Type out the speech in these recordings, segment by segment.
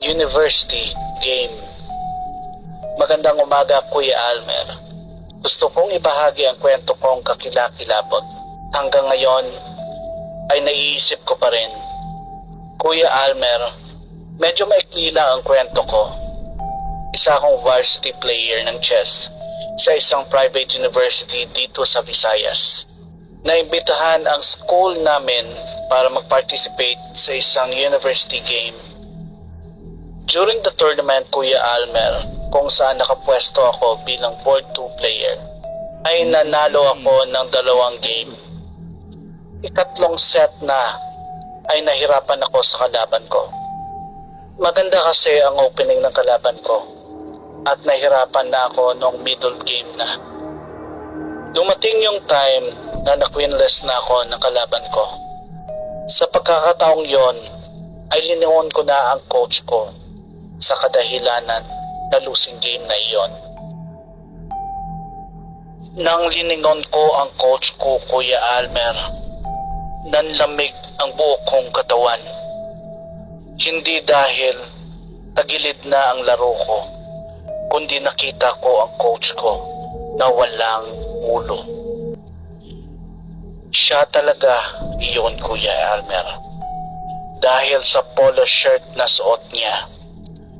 University Game. Magandang umaga, Kuya Almer. Gusto kong ibahagi ang kwento kong kakilakilabot. Hanggang ngayon ay naiisip ko pa rin. Kuya Almer, medyo maikli lang ang kwento ko. Isa akong varsity player ng chess sa isang private university dito sa Visayas. Naimbitahan ang school namin para mag-participate sa isang university game. During the tournament, Kuya Almer, kung saan nakapwesto ako bilang board 2 player, ay nanalo ako ng 2 game. Ikatlong set na ay nahirapan ako sa kalaban ko. Maganda kasi ang opening ng kalaban ko at nahirapan na ako noong middle game na. Dumating yung time na na-winless na ako ng kalaban ko. Sa pagkakataong yon ay liningon ko na ang coach ko sa kadahilanan na losing game na iyon. Nang liningon ko ang coach ko, Kuya Almer, nanlamig ang buo kong katawan. Hindi dahil tagilid na ang laro ko, kundi nakita ko ang coach ko na walang ulo. Siya talaga iyon, Kuya Almer. Dahil sa polo shirt na suot niya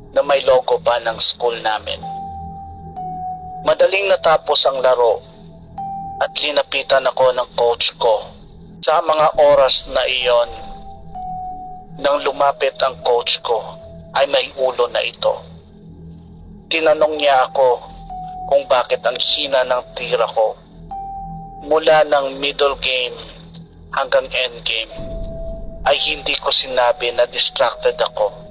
na may logo pa ng school namin. Madaling natapos ang laro at linapitan ako ng coach ko. Sa mga oras na iyon, nang lumapit ang coach ko ay may ulo na ito. Tinanong niya ako kung bakit ang hina ng tira ko mula ng middle game hanggang end game ay hindi ko sinabi na distracted ako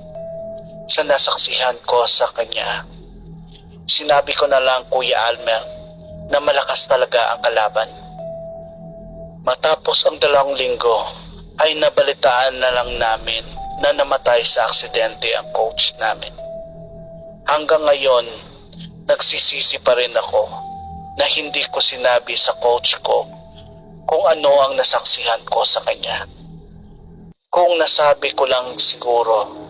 sa nasaksihan ko sa kanya. Sinabi ko na lang, Kuya Almer, na malakas talaga ang kalaban. Matapos ang 2 linggo ay nabalitaan na lang namin na namatay sa aksidente ang coach namin. Hanggang ngayon, nagsisisi pa rin ako na hindi ko sinabi sa coach ko kung ano ang nasaksihan ko sa kanya. Kung nasabi ko lang siguro,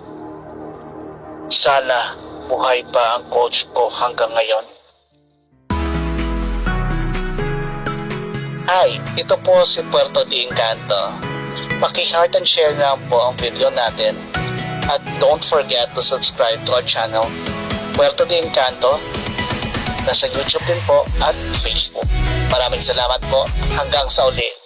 sana buhay pa ang coach ko hanggang ngayon. Hi, ito po si Puerto de Encanto. Paki-heart and share na po ang video natin. At don't forget to subscribe to our channel, Puerto de Encanto. Nasa YouTube din po at Facebook. Maraming salamat po. Hanggang sa uli.